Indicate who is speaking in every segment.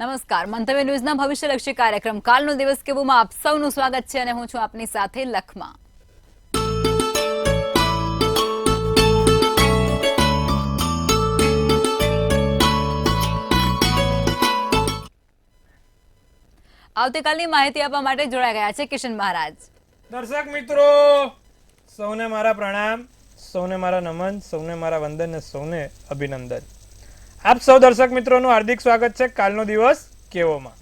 Speaker 1: નમસ્કાર. મંતવ્ય ન્યૂઝના ભવિષ્યલક્ષી કાર્યક્રમ કાલનો દિવસ કેવોમાં આપ સૌનું સ્વાગત છે અને હું છું આપની સાથે લખમાં. આવતીકાલની માહિતી આપવા માટે જોડાઈ ગયા છે કિશન મહારાજ.
Speaker 2: દર્શક મિત્રો સૌને મારા પ્રણામ, સૌને મારા નમન, સૌને મારા વંદન અને સૌને અભિનંદન. આપ સૌ દર્શક મિત્રોનું હાર્દિક સ્વાગત છે કાલનો દિવસ કેવોમાં.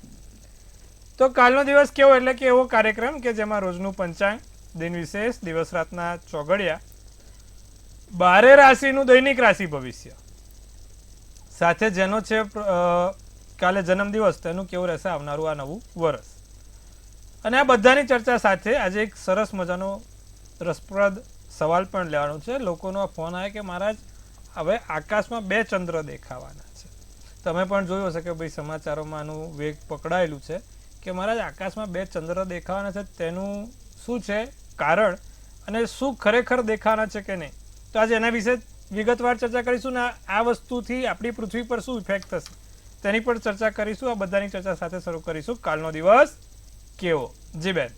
Speaker 2: તો કાલનો દિવસ કેવો એટલે કે એવો કાર્યક્રમ કે જેમાં રોજનું પંચાંગ, દિન વિશેષ, દિવસ રાતના ચોઘડિયા, 12 રાશિનું દૈનિક રાશિ ભવિષ્ય સાથે જેનો છે કાલે જન્મદિવસ તેનું કેવું રહેશે આવનારું આ નવું વર્ષ, અને આ બધાની ચર્ચા સાથે આજે એક સરસ મજાનો રસપ્રદ સવાલ પણ લેવાનો છે. લોકોનો ફોન આવે કે મહારાજ હવે આકાશમાં 2 ચંદ્ર દેખાવાના છે. તમે પણ જોયું હશે કે ભાઈ સમાચારોમાં આનું વેગ પકડાયેલું છે કે મહારાજ આકાશમાં 2 ચંદ્ર દેખાવાના છે, તેનું શું છે કારણ અને શું ખરેખર દેખાવાના છે કે નહીં. તો આજે એના વિશે વિગતવાર ચર્ચા કરીશું ને આ વસ્તુથી આપણી પૃથ્વી પર શું ઇફેક્ટ થશે તેની પર ચર્ચા કરીશું. આ બધાની ચર્ચા સાથે શરૂ કરીશું કાલનો દિવસ કેવો. જી બેન.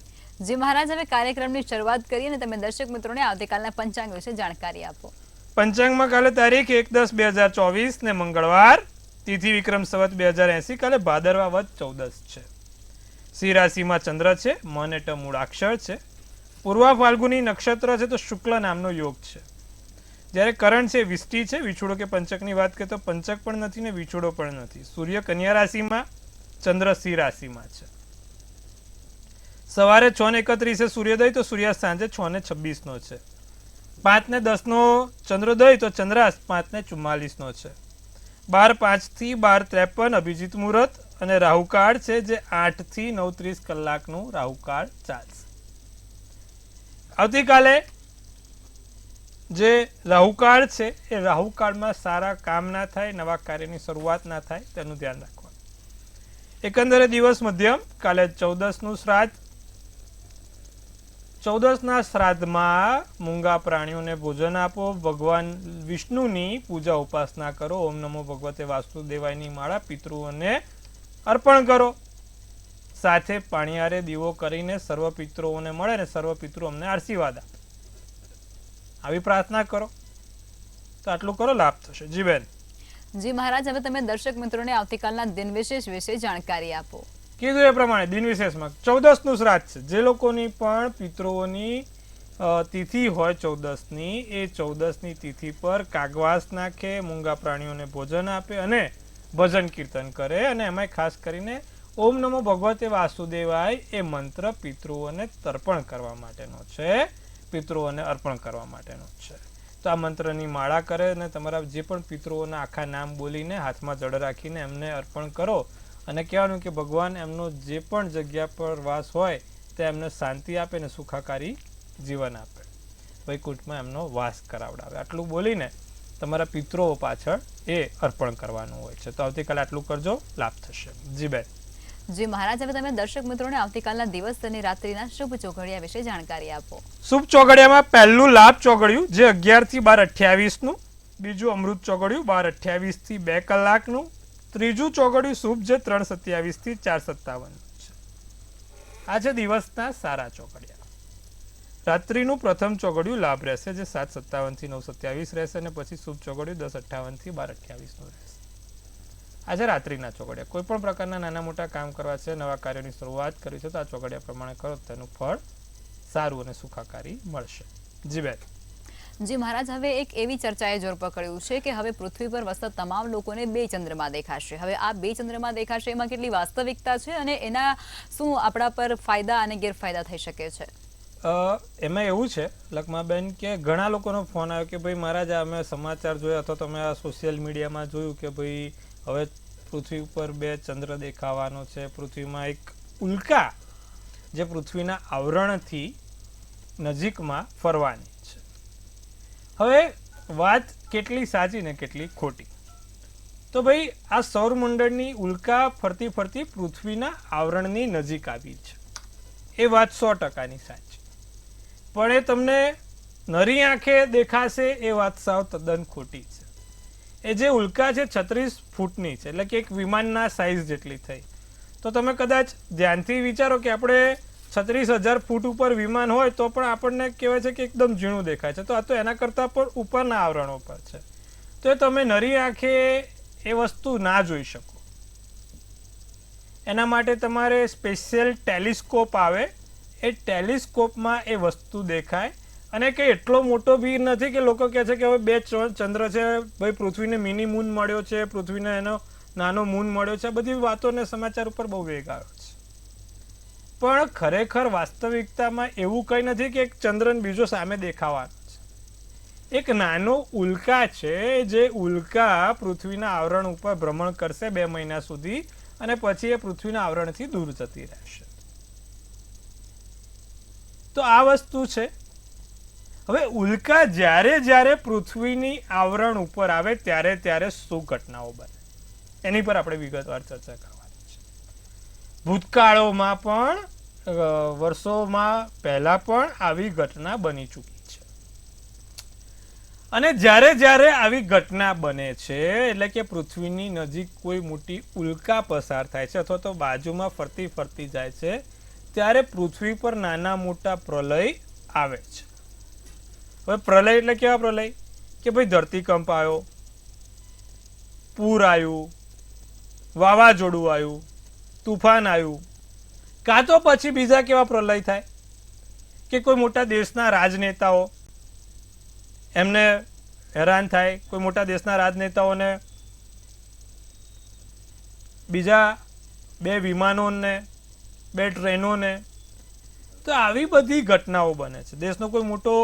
Speaker 1: જી મહારાજ, હવે કાર્યક્રમની શરૂઆત કરીએ અને તમે દર્શક મિત્રોને આવતીકાલના પંચાંગ વિશે જાણકારી આપો.
Speaker 2: પંચાંગમાં કાલે તારીખ 1/10/2024 ને મંગળવાર, તિથિ વિક્રમ સંવત 2080, કાલે ભાદરવા વદ 14 છે. સિંહ રાશિમાં ચંદ્ર છે, મન એટલે મૂળાક્ષર છે. પૂર્વા ફાલ્ગુની નક્ષત્ર છે તો શુક્લ નામનો યોગ છે. જ્યારે કરણ છે વિષ્ટિ છે. વિછુડો કે પંચકની વાત કરીએ તો પંચક પણ નથી ને વિછુડો પણ નથી. સૂર્ય કન્યા રાશિમાં, ચંદ્ર સિંહ રાશિમાં છે. સવારે 6:31 સૂર્યોદય તો સૂર્યાસ્ત સાંજે 6:26 નો છે. 5:10 નો ચંદ્રોદય તો ચંદ્રાસ્ત 5:44 છે. 12:05 થી 12:53 અભિજીત મુહૂર્ત અને રાહુકાળ છે જે 8 થી 9:30 કલાકનું રાહુકાળ ચાલશે. આવતીકાલે જે રાહુકાળ છે એ રાહુકાળમાં સારા કામ ના થાય, નવા કાર્યની શરૂઆત ના થાય તેનું ધ્યાન રાખવાનું. એકંદરે દિવસ મધ્યમ. કાલે 14નું શ્રાદ્ધ. 14ના શ્રાદ્ધમાં મૂંગા પ્રાણીઓને ભોજન આપો. ભગવાન વિષ્ણુની પૂજા ઉપાસના કરો. ઓમ નમો ભગવતે વાસુદેવાયની માળા પિતૃઓને અર્પણ કરો. સાથે પાણીયારે દીવો કરીને સર્વ પિતૃઓને મળે અને સર્વ પિતૃ અમને આશીર્વાદ આપે આવી પ્રાર્થના કરો. તો આટલું કરો, લાભ થશે. જી બેન.
Speaker 1: જી મહારાજ, હવે તમે દર્શક મિત્રોને આવતીકાલના દિન વિશેષ વિશે જાણકારી આપો.
Speaker 2: કીધું એ પ્રમાણે દિન વિશેષમાં 14નું શ્રાદ્ધ છે. જે લોકોની પણ પિતૃઓની તિથિ હોય 14ની, એ 14ની તિથિ પર કાગવાસ નાખે, મૂંગા પ્રાણીઓને ભોજન આપે અને ભજન કીર્તન કરે. અને એમાં ખાસ કરીને ઓમ નમો ભગવતે વાસુદેવાય એ મંત્ર પિતૃઓને તર્પણ કરવા માટેનો છે, પિતૃઓને અર્પણ કરવા માટેનો છે. તો આ મંત્રની માળા કરે અને તમારા જે પણ પિતૃઓના આખા નામ બોલીને હાથમાં જળ રાખીને એમને અર્પણ કરો અને કહેવાનું કે ભગવાન એમનો જે પણ જગ્યા પર વાસ હોય તે એમને શાંતિ આપે ને સુખાકારી જીવન આપે, વૈકુંઠમાં એમનો વાસ કરાવડાવે. આટલું બોલીને તમારા પિતૃઓ પાછળ એ અર્પણ કરવાનું હોય છે. તો આવતીકાલે આટલું કરજો, લાભ થશે. જી બેન.
Speaker 1: જી મહારાજ, હવે તમે દર્શક મિત્રોને આવતીકાલના દિવસ અને રાત્રિના શુભ ચોઘડિયા વિશે જાણકારી આપો.
Speaker 2: શુભ ચોઘડિયામાં પહેલું લાભ ચોઘડિયું જે 11 થી 12:28નું, બીજું અમૃત ચોઘડિયું 12:28 થી 2 કલાકનું, ત્રીજું ચોઘડિયું શુભ જે 3:27 થી 4:57 છે. આ છે દિવસના સારા ચોઘડિયા. રાત્રિનું પ્રથમ ચોઘડિયું લાભ રહેશે જે 7:57 થી 9:27 રહેશે અને પછી શુભ ચોઘડિયું 10:58 થી 12:28 નું રહેશે. આજે રાત્રિના ચોઘડિયા. કોઈ પણ પ્રકારના નાના મોટા કામ કરવા છે, નવા કાર્યોની શરૂઆત કરી છે તો આ ચોઘડિયા પ્રમાણે કરો તેનું ફળ સારું અને સુખાકારી મળશે. જી બેન.
Speaker 1: જી મહારાજ, હવે એક એવી ચર્ચાએ જોર પકડ્યું છે કે હવે પૃથ્વી પર વસતા તમામ લોકોને 2 ચંદ્રમાં દેખાશે. હવે આ 2 ચંદ્રમાં દેખાશે એમાં કેટલી વાસ્તવિકતા છે અને એના શું આપણા પર ફાયદા અને ગેરફાયદા થઈ શકે છે?
Speaker 2: એમાં એવું છે લક્ષ્માબેન કે ઘણા લોકોનો ફોન આવ્યો કે ભાઈ મહારાજ અમે સમાચાર જોયા અથવા તમે આ સોશિયલ મીડિયામાં જોયું કે ભાઈ હવે પૃથ્વી ઉપર 2 ચંદ્ર દેખાવાનો છે. પૃથ્વીમાં એક ઉલ્કા જે પૃથ્વીના આવરણથી નજીકમાં ફરવાની છે. હવે વાત કેટલી સાચી ને કેટલી ખોટી? તો ભાઈ આ સૌરમંડળની ઉલ્કા ફરતી ફરતી પૃથ્વીના આવરણની નજીક આવી છે, એ વાત 100%ની સાચી. પણ એ તમને નરી આંખે દેખાશે એ વાત સાવ તદ્દન ખોટી છે. એ જે ઉલ્કા છે 36 ફૂટની છે, એટલે કે એક વિમાનના સાઇઝ જેટલી થઈ. તો તમે કદાચ ધ્યાનથી વિચારો કે આપણે 36,000 ફૂટ ઉપર વિમાન હોય તો પણ આપણને કહેવાય છે કે એકદમ ઝીણું દેખાય છે. તો આ તો એના કરતાં પણ ઉપરના આવરણો પર છે. તો એ તમે નરી આંખે એ વસ્તુ ના જોઈ શકો. એના માટે તમારે સ્પેશિયલ ટેલિસ્કોપ આવે, એ ટેલિસ્કોપમાં એ વસ્તુ દેખાય. અને કે એટલો મોટો બી નથી કે લોકો કહે છે કે હવે 2 ચંદ્ર છે, ભાઈ પૃથ્વીને મિની મૂન મળ્યો છે, પૃથ્વીને એનો નાનો મૂન મળ્યો છે. આ બધી વાતોને સમાચાર ઉપર બહુ વેગ આવ્યો છે. પણ ખરેખર વાસ્તવિકતામાં એવું કંઈ નથી કે એક ચંદ્ર બીજો સામે દેખાવાનો છે. એક નાનો ઉલ્કા છે, જે ઉલ્કા પૃથ્વીના આવરણ ઉપર ભ્રમણ કરશે 2 મહિના સુધી, અને પછી એ પૃથ્વીના આવરણથી દૂર જતી રહેશે. તો આ વસ્તુ છે. હવે ઉલ્કા જ્યારે જ્યારે પૃથ્વીની આવરણ ઉપર આવે ત્યારે ત્યારે શું ઘટનાઓ બને, એની પર આપણે વિગતવાર ચર્ચા કરવાની છે. ભૂતકાળોમાં પણ વર્ષોમાં પહેલા પણ આવી ઘટના બની ચૂકી છે. અને જ્યારે જ્યારે આવી ઘટના બને છે, એટલે કે પૃથ્વીની નજીક કોઈ મોટી ઉલ્કા પસાર થાય છે અથવા તો બાજુમાં ફરતી ફરતી જાય છે, ત્યારે પૃથ્વી પર નાના મોટા પ્રલય આવે છે. હવે પ્રલય એટલે કેવા પ્રલય કે ભાઈ ધરતીકંપ આવ્યો, પૂર આવ્યું, વાવાઝોડું આવ્યું, તુફાન આવ્યું, કાં તો પછી બીજા કેવા પ્રલય થાય કે કોઈ મોટા દેશના રાજનેતાઓ એમને હેરાન થાય, કોઈ મોટા દેશના રાજનેતાઓને બીજા 2 વિમાનોને 2 ટ્રેનોને, તો આવી બધી ઘટનાઓ બને છે. દેશનો કોઈ મોટો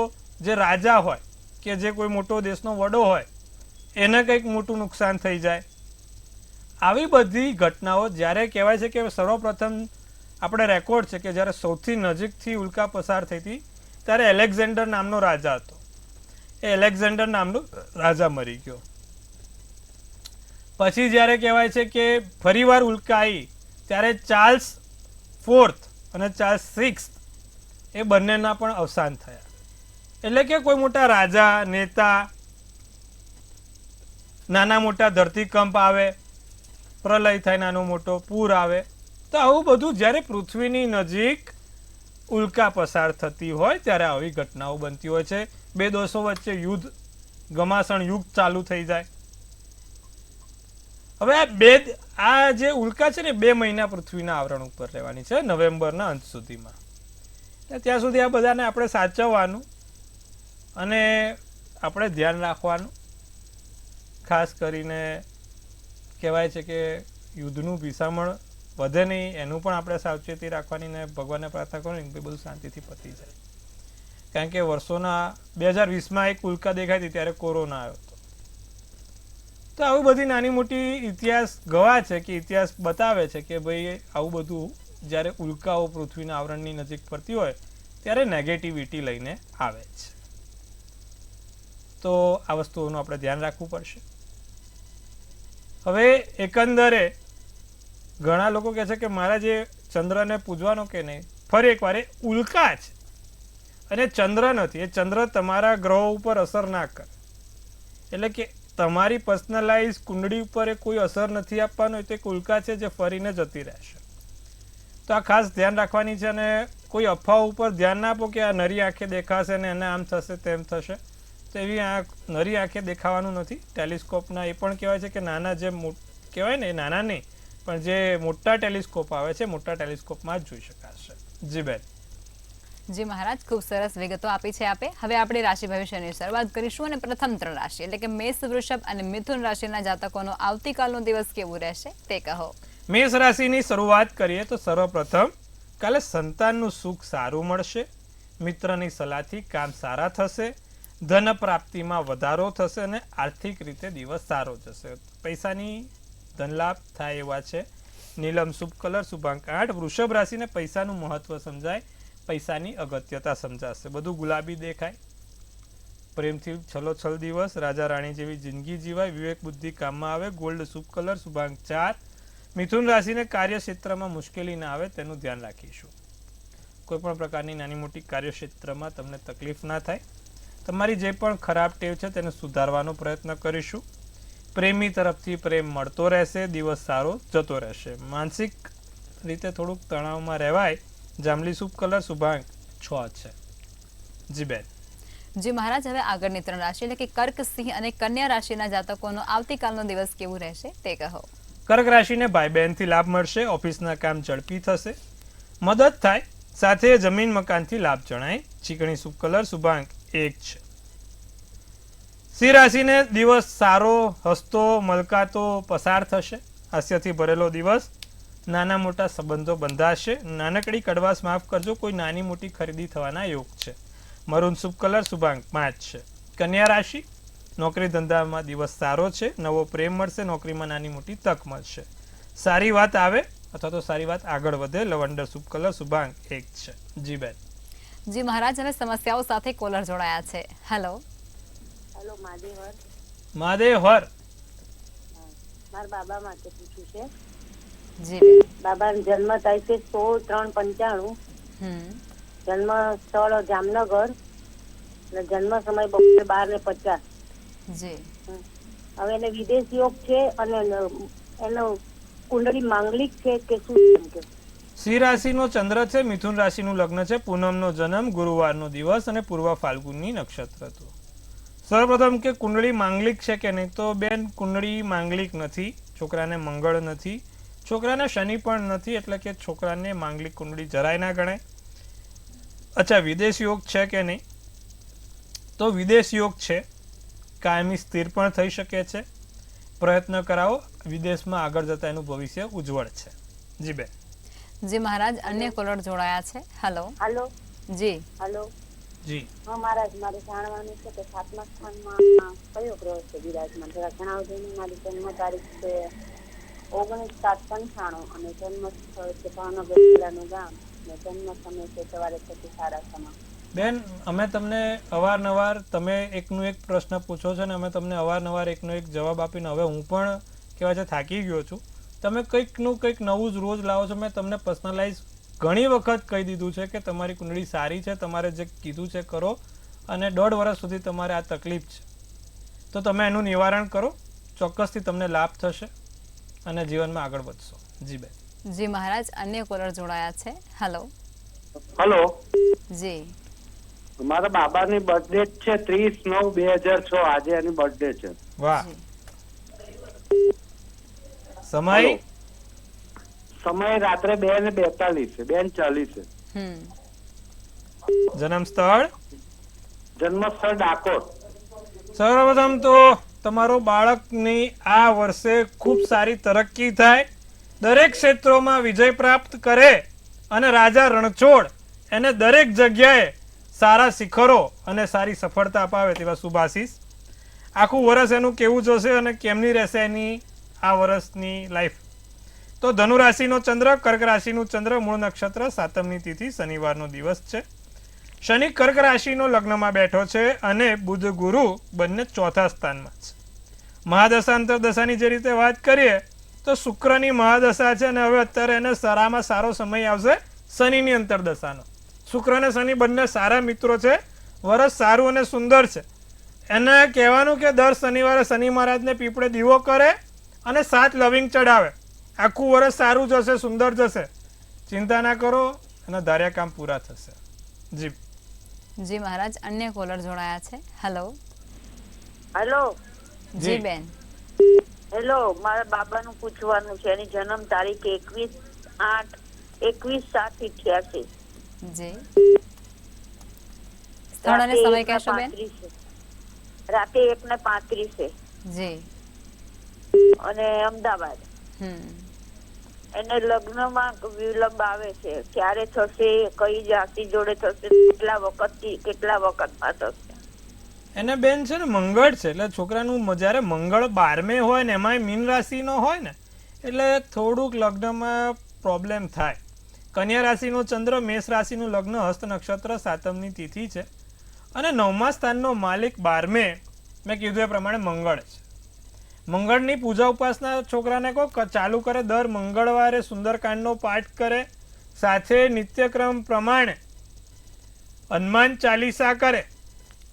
Speaker 2: જે રાજા હોય કે જે કોઈ મોટો દેશનો વડો હોય એને કંઈક મોટું નુકસાન થઈ જાય. આવી બધી ઘટનાઓ જ્યારે કહેવાય છે કે સર્વપ્રથમ આપણે રેકોર્ડ છે કે જ્યારે સૌથી નજીકથી ઉલ્કા પસાર થઈ હતી ત્યારે એલેક્ઝાન્ડર નામનો રાજા હતો. એ એલેક્ઝાન્ડર નામનો રાજા મરી ગયો. પછી જ્યારે કહેવાય છે કે ફરીવાર ઉલ્કા આવી ત્યારે ચાર્લ્સ IV અને ચાર્લ્સ VI એ બંનેના પણ અવસાન થયા. એટલે કે કોઈ મોટા રાજા, નેતા, નાના મોટા ધરતીકંપ આવે, પ્રલય થાય, નાનો મોટો પૂર આવે. તો આવું બધું જ્યારે પૃથ્વીની નજીક ઉલ્કા પસાર થતી હોય ત્યારે આવી ઘટનાઓ બનતી હોય છે. 2 દેશો વચ્ચે યુદ્ધ, ઘમાસણ યુદ્ધ ચાલુ થઈ જાય. હવે આ જે ઉલ્કા છે ને 2 મહિના પૃથ્વીના આવરણ ઉપર રહેવાની છે, નવેમ્બરના અંત સુધીમાં. ત્યાં સુધી આ બધાને આપણે સાચવવાનું અને આપણે ધ્યાન રાખવાનું. ખાસ કરીને કહેવાય છે કે યુદ્ધનું ભીષામણ વધે નહીં એનું પણ આપણે સાવચેતી રાખવાની ને ભગવાનને પ્રાર્થના કરવાની કે બધું શાંતિથી પતી જાય. કારણ કે વર્ષોના 2020માં એક ઉલ્કા દેખાઈ હતી ત્યારે કોરોના આવ્યો હતો. તો આવી બધી નાની મોટી ઇતિહાસ ગવાહ છે કે ઇતિહાસ બતાવે છે કે ભાઈ આવું બધું જ્યારે ઉલ્કાઓ પૃથ્વીના આવરણની નજીક ફરતી હોય ત્યારે નેગેટિવિટી લઈને આવે છે. તો આ વસ્તુઓનું આપણે ધ્યાન રાખવું પડશે. હવે એકંદરે ઘણા લોકો કહે છે કે મારા જે ચંદ્રને પૂજવાનો કે નહીં, ફરી એકવાર એ ઉલ્કા છે અને ચંદ્ર નથી. એ ચંદ્ર તમારા ગ્રહો ઉપર અસર ના કરે. એટલે કે તમારી પર્સનલાઇઝ કુંડળી ઉપર એ કોઈ અસર નથી આપવાનો. એ તો એક ઉલ્કા છે જે ફરીને જતી રહેશે. તો આ ખાસ ધ્યાન રાખવાની છે. અને કોઈ અફવાઓ ઉપર ધ્યાન ના આપો કે આ નરી આંખે દેખાશે ને એને આમ થશે તેમ થશે. તો એવી નરી આંખે દેખાવાનું નથી. ટેલિસ્કોપના એ પણ કહેવાય છે કે નાના જે કહેવાય ને એ નાના નહીં, પણ જે મોટા ટેલિસ્કોપ આવે છે મોટા ટેલિસ્કોપમાં જ જોઈ શકાશે. જી બેન.
Speaker 1: જી મહારાજ, ખૂબ સરસ વિગતો આપી છે આપે. હવે આપણે રાશિ ભવિષ્યની શરૂઆત કરીશું અને પ્રથમ 3 રાશિ એટલે કે મેષ, વૃષભ અને મિથુન રાશિના જાતકોનો આવતીકાલનો દિવસ કેવું રહેશે તે કહો.
Speaker 2: મેષ રાશિની શરૂઆત કરીએ તો સર્વપ્રથમ કાલે સંતાનનું સુખ સારું મળશે. મિત્રની સલાહથી કામ સારા થશે. ધન પ્રાપ્તિમાં વધારો થશે અને આર્થિક રીતે દિવસ સારો જશે. પૈસાની ધનલાભ થાય એવા છે. નીલમ શુભ કલર, શુભાંક 8. વૃષભ રાશિને પૈસાનું મહત્વ સમજાય, પૈસાની અગત્યતા સમજાશે. બધું ગુલાબી દેખાય. પ્રેમથી છલોછલ દિવસ, રાજા રાણી જેવી જિંદગી જીવાય. વિવેક બુદ્ધિ કામમાં આવે. ગોલ્ડ શુભ કલર, શુભાંક 4. મિથુન રાશિને કાર્યક્ષેત્રમાં મુશ્કેલી ના આવે તેનું ધ્યાન રાખીશું. કોઈ પણ પ્રકારની નાની મોટી કાર્યક્ષેત્રમાં તમને તકલીફ ના થાય. તમારી જે પણ ખરાબ ટેવ છે તેને સુધારવાનો પ્રયત્ન કરીશું. પ્રેમી તરફથી પ્રેમ મળતો રહેશે, દિવસ સારો જતો રહેશે. માનસિક રીતે થોડુંક તણાવમાં રહેવાય. જાંબલી શુભ કલર શુભાંક 6 છે. જી બેન.
Speaker 1: જી મહારાજ, હવે આગળની 3 રાશિ એટલે કે કર્ક, સિંહ અને કન્યા રાશિના જાતકોનો આવતીકાલનો દિવસ કેવું રહેશે તે કહો.
Speaker 2: કર્ક રાશિને ભાઈ બહેનથી લાભ મળશે. ઓફિસના કામ ઝડપી થશે, મદદ થાય. સાથે જમીન મકાનથી લાભ જણાય. ચીકણી શુભ કલર શુભાંક 1 છે. સિંહ રાશિને દિવસ સારો, હસતો મલકાતો પસાર થશે. હાસ્યથી ભરેલો દિવસ. નાના મોટા સંબંધો બંધાશે. નાનકડી કડવાશ માફ કરજો, કોઈ નાની મોટી ખરીદી થવાના યોગ છે. મરૂન શુભ કલર શુભાંક 5 છે. કન્યા રાશિ, નોકરી ધંધામાં દિવસ સારો છે. નવો પ્રેમ મળશે. નોકરીમાં નાની મોટી તક મળશે. સારી વાત આવે અથવા તો સારી વાત આગળ વધે. લવંડર શુભ કલર શુભાંક 1 છે. જી બેન.
Speaker 1: જી મહારાજ, હવે સમસ્યાઓ સાથે કોલર જોડાયા છે. હેલો.
Speaker 3: હેલો, મહાદેવર.
Speaker 2: મહાદેવ હર.
Speaker 3: મારા બાબા માટે પૂછ્યું છે.
Speaker 1: જી બેન.
Speaker 3: બાબાનો જન્મ થાય છે 16/3/95. જન્મ સ્થળ જામનગર અને જન્મ સમય બપોરે 12:50.
Speaker 1: જી.
Speaker 3: હવે એને વિદેશ યોગ છે અને એનો કુંડળી માંગલિક છે કે શું છે?
Speaker 2: સિંહ રાશિનો ચંદ્ર છે. મિથુન રાશિનું લગ્ન છે. પૂનમનો જન્મ, ગુરુવારનો દિવસ અને પૂર્વ ફાલ્ગુનની નક્ષત્ર હતું. સર્વપ્રથમ કે કુંડળી માંગલિક છે કે નહીં, તો બેન કુંડળી માંગલિક નથી. છોકરાને મંગળ નથી, છોકરાને શનિ પણ નથી, એટલે કે છોકરાને માંગલિક કુંડળી જરાય ના ગણાય. અચ્છા, વિદેશ યોગ છે કે નહીં, તો વિદેશ યોગ છે. કાયમી સ્થિર પણ થઈ શકે છે. પ્રયત્ન કરાવો. વિદેશમાં આગળ જતા એનું ભવિષ્ય ઉજ્જવળ છે. જી બેન.
Speaker 1: જી મહારાજ, અન્ય કોલર જોડાયા છે. હેલો.
Speaker 3: હાલો.
Speaker 1: જી.
Speaker 3: હાલો.
Speaker 2: જી.
Speaker 3: હા મહારાજ, મારે જાણવાનું છે કે 7મા સ્થાનમાં કયો ગ્રહ છે વિરાજમાન? જરા જણાવજો ને. મારી જન્મ તારીખ છે 19/7/95 અને જન્મ સ્થળ છે ભાવનગર જિલ્લાનું ગામ અને જન્મ સમય છે સવારે 6:30.
Speaker 2: બેન, અમે તમને અવારનવાર તમે એકનો એક પ્રશ્ન પૂછો છો ને અમે તમને અવારનવાર એકનો એક જવાબ આપીને હવે હું પણ કહેવાય છે થાકી ગયો છું. તમે કંઈકનું કંઈક નવું જ રોજ લાવો છો. મેં તમને પર્સનલાઇઝ ઘણી વખત કહી દીધું છે કે તમારી કુંડળી સારી છે, તમારે જે કીધું છે કરો, અને 1.5 વર્ષ સુધી તમારે આ તકલીફ છે તો તમે એનું નિવારણ કરો. ચોક્કસથી તમને લાભ થશે અને જીવનમાં આગળ વધશો. જી બેન.
Speaker 1: જી મહારાજ, અન્ય કોલર જોડાયા છે. હેલો.
Speaker 4: હેલો,
Speaker 1: જી.
Speaker 4: મારા બાબાની બર્થડે છે 30/9/2006. આજે એની બર્થડે છે.
Speaker 2: વાહ.
Speaker 1: જી.
Speaker 2: સમય
Speaker 4: હેલો. સમય રાત્રે 2:42 છે, 2:40 છે.
Speaker 2: જન્મ સ્થળ
Speaker 4: જન્મ સ્થળ ડાકોર.
Speaker 2: સર્વપ્રથમ તો તમારો બાળકની આ વર્ષે ખૂબ સારી તરક્કી થાય, દરેક ક્ષેત્રોમાં વિજય પ્રાપ્ત કરે અને રાજા રણછોડ એને દરેક જગ્યાએ સારા શિખરો અને સારી સફળતા અપાવે તેવા શુભાશીષ. આખું વર્ષ એનું કેવું જશે અને કેમની રહેશે એની આ વર્ષની લાઈફ. તો ધનુ રાશિનો ચંદ્ર, કર્ક રાશિનું ચંદ્ર, મૂળ નક્ષત્ર, 7મની તિથિ, શનિવારનો દિવસ છે. શનિ કર્ક રાશિનો લગ્નમાં બેઠો છે અને બુધ ગુરુ બંને 4થા સ્થાનમાં છે. મહાદશા અંતરદશાની જે રીતે વાત કરીએ તો શુક્રની મહાદશા છે અને હવે અત્યારે એને સારામાં સારો સમય આવશે શનિની અંતરદશાનો. શુક્ર અને શનિ બંને સારા મિત્રો છે. વર્ષ સારું અને સુંદર છે. એને કહેવાનું કે દર શનિવારે શનિ મહારાજને પીપળે દીવો કરે અને 7 લવિંગ ચડાવે. આખું વર્ષ સારું જશે, સુંદર જશે. ચિંતા ના કરો, એના ધાર્યા કામ પૂરા થશે. જી.
Speaker 1: જી મહારાજ, અન્ય કોલર જોડાયા છે. હેલો.
Speaker 3: હેલો.
Speaker 1: જી બેન.
Speaker 3: હેલો, મારા બાબાનું પૂછવાનું છે. એની જન્મ તારીખ 21/8/21/7/88.
Speaker 1: જી. સ્થળ અને સમય કહેશો બેન?
Speaker 3: રાતે 1:35.
Speaker 1: જી.
Speaker 3: અને અમદાવાદ. એને લગ્નમાં વિલંબ આવે છે. ક્યારે થશે, કઈ જાતિ જોડે થશે, કેટલા વખતમાં થશે?
Speaker 2: એને બેન છે ને મંગળ છે, એટલે છોકરાનું જ્યારે મંગળ 12મે હોય ને એમાંય મીન રાશિનો હોય ને એટલે થોડુંક લગ્નમાં પ્રોબ્લેમ થાય. કન્યા રાશિનો ચંદ્ર, મેષ રાશિનું લગ્ન, હસ્ત નક્ષત્ર, 7મની તિથિ છે અને 9મા સ્થાનનો માલિક 12મે મેં કીધું એ પ્રમાણે મંગળ છે. મંગળની પૂજા ઉપાસના છોકરાને કહો ચાલુ કરે. દર મંગળવારે સુંદરકાંડનો પાઠ કરે, સાથે નિત્યક્રમ પ્રમાણે હનુમાન ચાલીસા કરે.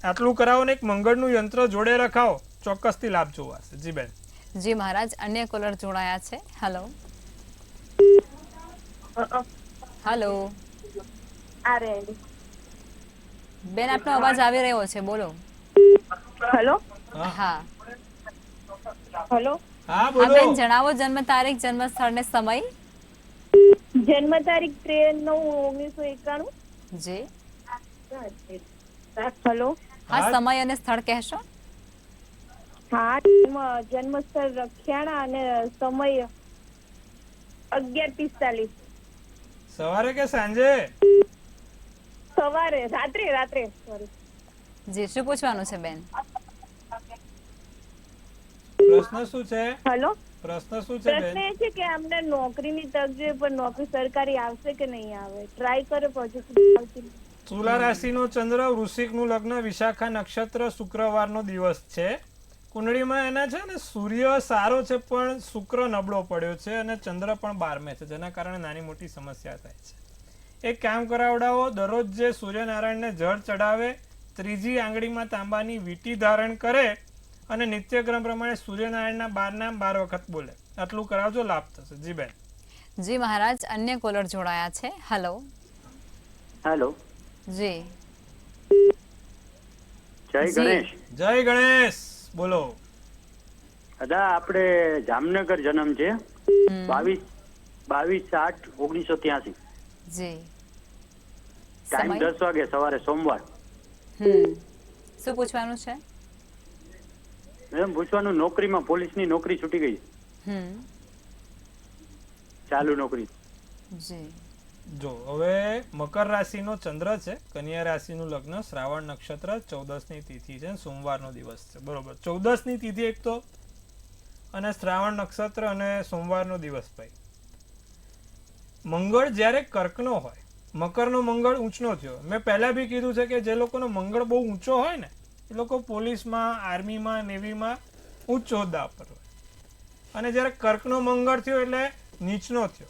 Speaker 2: આટલું કરાવો ને એક મંગળનું યંત્ર જોડે રખાવો, ચોક્કસથી લાભ જોવાશે. જી બેન.
Speaker 1: જી મહારાજ, અન્ય કોલર જોડાયા છે. હેલો હેલો બેન, આપનો અવાજ આવી રહ્યો છે, બોલો.
Speaker 3: હેલો
Speaker 1: હા
Speaker 2: હા
Speaker 3: હેલો
Speaker 1: હા
Speaker 2: બોલો.
Speaker 1: બેન, જણાવો જન્મ તારીખ, જન્મ સ્થળ ને સમય.
Speaker 3: જન્મ તારીખ 13/9/1991.
Speaker 1: જી
Speaker 3: હેલો
Speaker 1: હા,
Speaker 2: હા.
Speaker 1: સમય અને સ્થળ કહેશો.
Speaker 3: હા, જન્મ સ્થળ રખિયાણા અને સમય 11:45.
Speaker 2: સવારે કે સાંજે?
Speaker 3: સવારે, રાત્રે સોરી.
Speaker 1: જી, શું પૂછવાનું છે બેન?
Speaker 2: પ્રશ્ન શું છે?
Speaker 3: હેલો,
Speaker 2: પ્રશ્ન શું છે
Speaker 3: પ્રશ્ન
Speaker 2: બેન?
Speaker 3: એ છે કે અમને નોકરીની તક છે, પણ નોકરી સરકારી આવશે કે નહીં આવે? ટ્રાય કરે પછી.
Speaker 2: તુલા રાશિનો ચંદ્ર, વૃશ્ચિકનું લગ્ન, વિશાખા નક્ષત્ર, શુક્રવારનો દિવસ છે. કુંડળીમાં એના છે ને સૂર્ય સારો છે પણ શુક્ર નબળો પડ્યો છે અને ચંદ્ર પણ 12મે છે, જેના કારણે નાની મોટી સમસ્યા થાય છે. એક કામ કરાવડાવો, દરરોજ જે સૂર્યનારાયણને જળ ચડાવે, ત્રીજી આંગળીમાં તાંબાની વીંટી ધારણ કરે અને નિત્યક્રમ પ્રમાણે સૂર્યનારાયણના 12 નામ 12 વખત બોલે. આટલું કરાવજો, લાભ થશે. જી બેન.
Speaker 1: જી મહારાજ, અન્ય કોલર જોડાયા છે. હેલો
Speaker 4: હેલો,
Speaker 1: જી
Speaker 4: જય
Speaker 1: જી.
Speaker 4: ગણેશ.
Speaker 2: જય ગણેશ, બોલો.
Speaker 4: દાદા, આપણે જામનગર જન્મ છે, 22/8/1983.
Speaker 1: જી
Speaker 4: ટાઈમ
Speaker 1: સમય
Speaker 4: 10 વાગે સવારે, સોમવાર.
Speaker 1: શું પૂછવાનું છે?
Speaker 4: એમ પૂછવાનું, નોકરીમાં પોલીસની નોકરી છૂટી ગઈ, ચાલુ નોકરી.
Speaker 1: જી
Speaker 2: જો હવે મકર રાશિનો ચંદ્ર છે, કન્યા રાશિનું લગ્ન, શ્રાવણ નક્ષત્ર, 14ની તિથિ છે, સોમવારનો દિવસ છે. બરોબર, 14ની તિથિ એક તો અને શ્રાવણ નક્ષત્ર અને સોમવારનો દિવસ ભાઈ. મંગળ જ્યારે કર્કનો હોય, મકરનો મંગળ ઊંચનો થયો. મેં પહેલા બી કીધું છે કે જે લોકોનો મંગળ બહુ ઊંચો હોય ને એ લોકો પોલીસમાં, આર્મીમાં, નેવીમાં ઉચ્ચ હોદ્દા પર હોય. અને જ્યારે કર્કનો મંગળ થયો એટલે નીચનો થયો,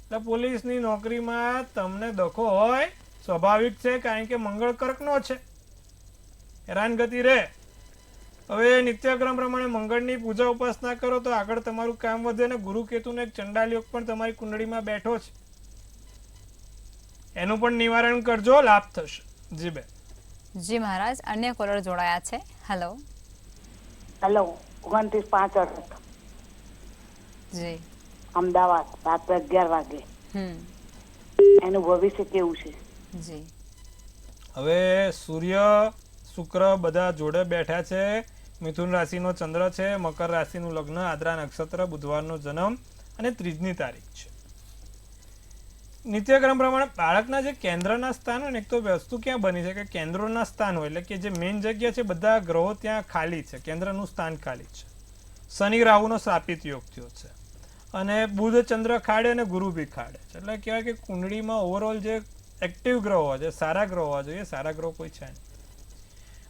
Speaker 2: એટલે પોલીસની નોકરીમાં તમને દખો હોય, સ્વાભાવિક છે, કારણ કે મંગળ કર્કનો છે. હેરાનગતિ રહે. હવે નિત્યક્રમ પ્રમાણે મંગળની પૂજા ઉપાસના કરો તો આગળ તમારું કામ વધે ને ગુરુ કેતુનો એક ચંડાલ યોગ પણ તમારી કુંડળીમાં બેઠો છે, એનું પણ નિવારણ કરજો, લાભ થશે. જી બેન.
Speaker 1: જી મહારાજ, અન્ય કોલર જોડાયા છે. Hello
Speaker 3: hello 29/5/68.
Speaker 1: જી
Speaker 3: અમદાવાદ, રાત્રે 11 વાગે. એનું ભવિષ્ય કેવું છે?
Speaker 1: જી
Speaker 2: હવે સૂર્ય શુક્ર બધા જોડે બેઠા છે. મિથુન રાશિનો ચંદ્ર છે, મકર રાશિનું લગ્ન, આદ્રા નક્ષત્ર, બુધવારનો જન્મ અને 3જી તારીખ છે. નિત્યક્રમ પ્રમાણે બાળકના જે કેન્દ્રના સ્થાન હોય ને, એક તો વસ્તુ ક્યાં બની છે કે કેન્દ્રોના સ્થાન હોય, એટલે કે જે મેઇન જગ્યા છે બધા ગ્રહો ત્યાં ખાલી છે, કેન્દ્રનું સ્થાન ખાલી છે. શનિ રાહુનો શ્રાપિત યોગ થયો છે અને બુધ ચંદ્ર ખાડે અને ગુરુ બી ખાડે છે. એટલે કહેવાય કે કુંડળીમાં ઓવરઓલ જે એક્ટિવ ગ્રહો હોય છે, સારા ગ્રહો હોવા જોઈએ, સારા ગ્રહો કોઈ છે નહીં.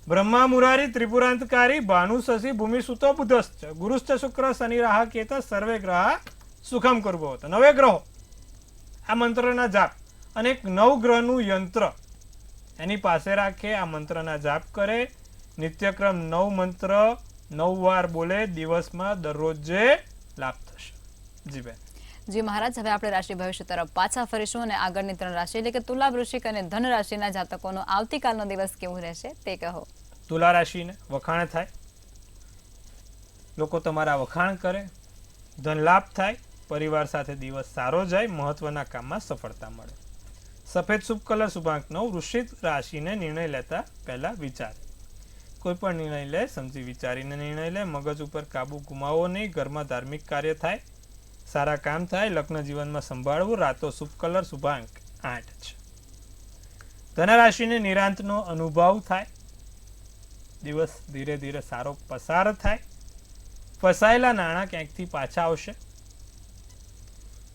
Speaker 2: બ્રહ્મા મુરારી ત્રિપુરાંતકારી ભાનુ શશી ભૂમિ સુતો બુધશ્ચ ગુરુશ્ચ શુક્ર શનિ રાહ કેત સર્વે ગ્રહ સુખમ કરવો હતો. 9 ગ્રહો આ મંત્રના જાપ અને એક 9 ગ્રહનું યંત્ર એની પાસે રાખે, આ મંત્રના જાપ કરે, નિત્યક્રમ 9 મંત્ર 9 વાર બોલે, દિવસમાં દરરોજે લાભ થશે. જી બેન.
Speaker 1: જી મહારાજ, હવે આપણે રાશિ ભવિષ્ય તરફ પાછા ફરીશું અને આગળની 3 રાશિ એટલે કે તુલા, વૃશ્ચિક અને ધન રાશિના જાતકોનો આવતીકાલનો દિવસ કેવું રહેશે તે કહો.
Speaker 2: તુલા રાશિને વખાણ થાય, લોકો તમારા વખાણ કરે, ધન લાભ થાય, પરિવાર સાથે દિવસ સારો જાય, મહત્વના કામમાં સફળતા મળે. સફેદ શુભ કલર શુભાંક 9. વૃશ્ચિક રાશિને નિર્ણય લેતા પહેલા વિચારે. કોઈ પણ નિર્ણય લે સમજી વિચારીને નિર્ણય લે, મગજ ઉપર કાબુ ગુમાવો નહીં, ઘરમાં ધાર્મિક કાર્ય થાય, સારા કામ થાય, લગ્ન જીવનમાં સંભાળવું. રાતો શુભ કલર શુભાંક 8 છે. ધન રાશિને નિરાંતનો અનુભવ થાય, દિવસ ધીરે ધીરે સારો પસાર થાય, ફસાયેલા નાણાં ક્યાંકથી પાછા આવશે,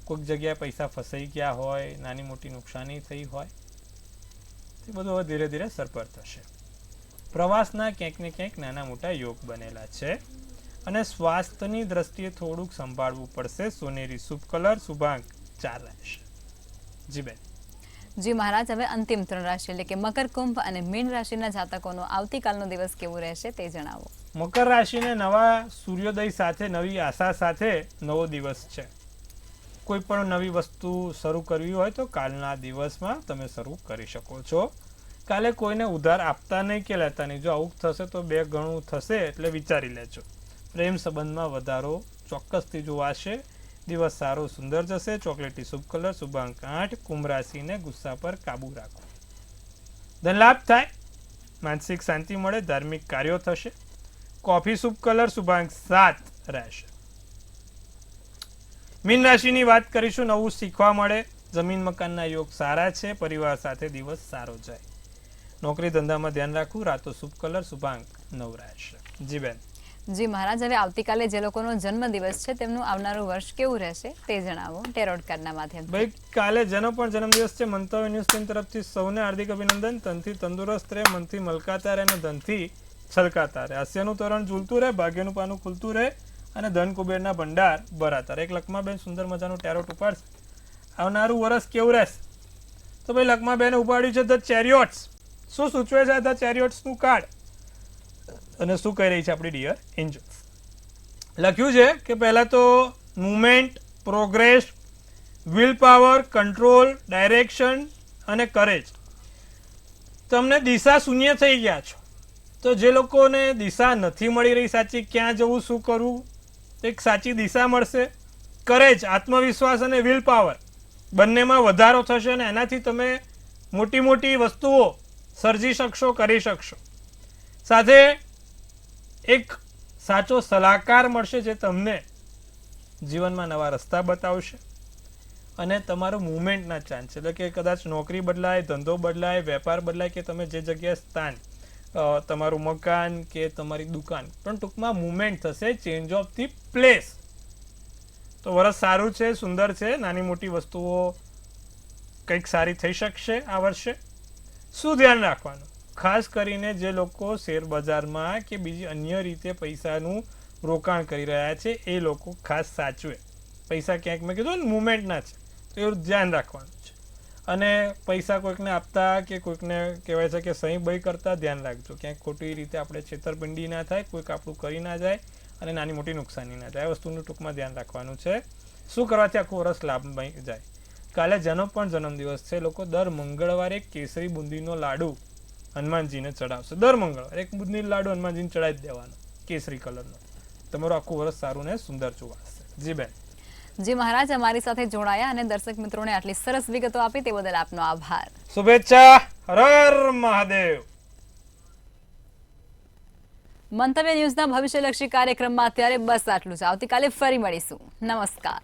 Speaker 2: કોઈક જગ્યાએ પૈસા ફસાઈ ગયા હોય, નાની મોટી નુકસાની થઈ હોય, તે બધું હવે ધીરે ધીરે સરભર થશે. પ્રવાસના ક્યાંક ને ક્યાંક નાના મોટા યોગ બનેલા છે અને સ્વાસ્થ્યની દ્રષ્ટિએ થોડુંક સંભાળવું પડશે. સોનેરી શુભ કલર શુભાંક 4 રહેશે. જી બેન.
Speaker 1: જી મહારાજ, હવે અંતિમ 3 રાશિ એટલે કે મકર, કુંભ અને મીન રાશિના જાતકોનો આવતીકાલનો દિવસ કેવો રહેશે તે જણાવો.
Speaker 2: મકર રાશિને નવા સૂર્યોદય સાથે નવી આશા સાથે નવો દિવસ છે. કોઈ પણ નવી વસ્તુ શરૂ કરવી હોય તો કાલના દિવસમાં તમે શરૂ કરી શકો છો. કાલે કોઈને ઉધાર આપતા નહીં કે લેતા નહીં. જો આવું થશે તો 2 ગણું થશે, એટલે વિચારી લેજો. પ્રેમ સંબંધમાં વધારો ચોક્કસથી જોવાશે. દિવસ સારો સુંદર જશે. ચોકલેટી શુભ કલર, શુભાંક 8. કુંભ રાશિને ગુસ્સા પર કાબુ રાખો. ધન લાભ થાય, માનસિક શાંતિ મળે, ધાર્મિક કાર્યો થશે. કોફી શુભ કલર, શુભાંક 7 રહેશે. મીન રાશિની વાત કરીશું. નવું શીખવા મળે. જમીન મકાનના યોગ સારા છે. પરિવાર સાથે દિવસ સારો જાય. નોકરી ધંધામાં ધ્યાન રાખવું. રાતો શુભ કલર, શુભાંક 9 રહેશે. જી બેન.
Speaker 1: જી મહારાજ, હવે આવતીકાલે જે લોકોનો જન્મદિવસ છે તેમનું આવનારું વર્ષ કેવું રહેશે તે જણાવો ટેરોટ કાર્ડના માધ્યમથી.
Speaker 2: ભાઈ, કાલે જેનો પણ જન્મદિવસ છે, મંતવ્ય ન્યૂઝ ટીમ તરફથી સૌને હાર્દિક અભિનંદન. તનથી તંદુરસ્ત રહે, મનથી મલકાતા રહે અને ધનથી છલકાતા રહે. હાસ્યનું તોરણ ઝૂલતું રહે, ભાગ્યનું પાનું ખુલતું રહે અને ધન કુબેરના ભંડાર ભરાતા રહે. એક લક્ષ્માબેન સુંદર મજાનું ટેરોટ ઉપાડશે. આવનારું વર્ષ કેવું રહેશે? તો ભાઈ લક્ષ્માબેને ઉપાડ્યું છે ધ ચેરિયોટ્સ. શું સૂચવે છે ધ ચેરિયોટ્સનું કાર્ડ અને શું કહી રહી છે આપણી ડિયર એન્જલ્સ? લખ્યું છે કે પહેલાં તો movement, progress, will power, control, direction અને કરેજ. તમને દિશા શૂન્ય થઈ ગયા છો. તો જે લોકોને દિશા નથી મળી રહી સાચી, ક્યાં જવું, શું કરવું, એક સાચી દિશા મળશે. કરેજ, આત્મવિશ્વાસ અને વિલ પાવર બંનેમાં વધારો થશે અને એનાથી તમે મોટી મોટી વસ્તુઓ સર્જી શકશો, કરી શકશો. સાથે એક સાચો સલાહકાર મળશે જે તમને જીવનમાં નવા રસ્તા બતાવશે અને તમારું મુવમેન્ટના ચાન્સ છે. એટલે કે કદાચ નોકરી બદલાય, ધંધો બદલાય, વેપાર બદલાય કે તમે જે જગ્યાએ સ્થાન, તમારું મકાન કે તમારી દુકાન, પણ ટૂંકમાં મુવમેન્ટ થશે, ચેન્જ ઓફ ધી પ્લેસ. તો વરસ સારું છે, સુંદર છે. નાની મોટી વસ્તુઓ કંઈક સારી થઈ શકશે આ વર્ષે. શું ધ્યાન રાખવાનું? ખાસ કરીને જે લોકો શેર બજારમાં કે બીજી અન્ય રીતે પૈસાનું રોકાણ કરી રહ્યા છે એ લોકો ખાસ સાચવે. પૈસા ક્યાંક મેં કીધું ને મુવમેન્ટના છે, તો એવું ધ્યાન રાખવાનું છે. અને પૈસા કોઈકને આપતા કે કોઈકને કહેવાય છે કે સહી બહી કરતા ધ્યાન રાખજો. ક્યાંક ખોટી રીતે આપણે છેતરપિંડી ના થાય, કોઈક આપણું કરી ના જાય અને નાની મોટી નુકસાની ના થાય. આ વસ્તુનું ટૂંકમાં ધ્યાન રાખવાનું છે. શું કરવાથી આખું વર્ષ લાભમય જાય? કાલે જેનો પણ જન્મદિવસ છે, લોકો દર મંગળવારે કેસરી બુંદીનો લાડુ હનુમાનજીને ચડાવશે. દર મંગળવારે એક બુંદી લાડુ હનુમાનજીને ચડાવી જ દેવાનો, કેસરી કલરનો. તમારું આખું વર્ષ સારું ને સુંદર જોવાશે. જી બેન.
Speaker 1: જી મહારાજ, અમારી સાથે જોડાયા અને દર્શક મિત્રોને આટલી સરસ વિગતો આપી તે બદલ આપનો આભાર.
Speaker 2: શુભેચ્છા. હર હર મહાદેવ.
Speaker 1: મંતવ્ય ન્યૂઝના ભવિષ્યલક્ષી કાર્યક્રમમાં અત્યારે બસ આટલું જ. આવતીકાલે ફરી મળીશું. નમસ્કાર.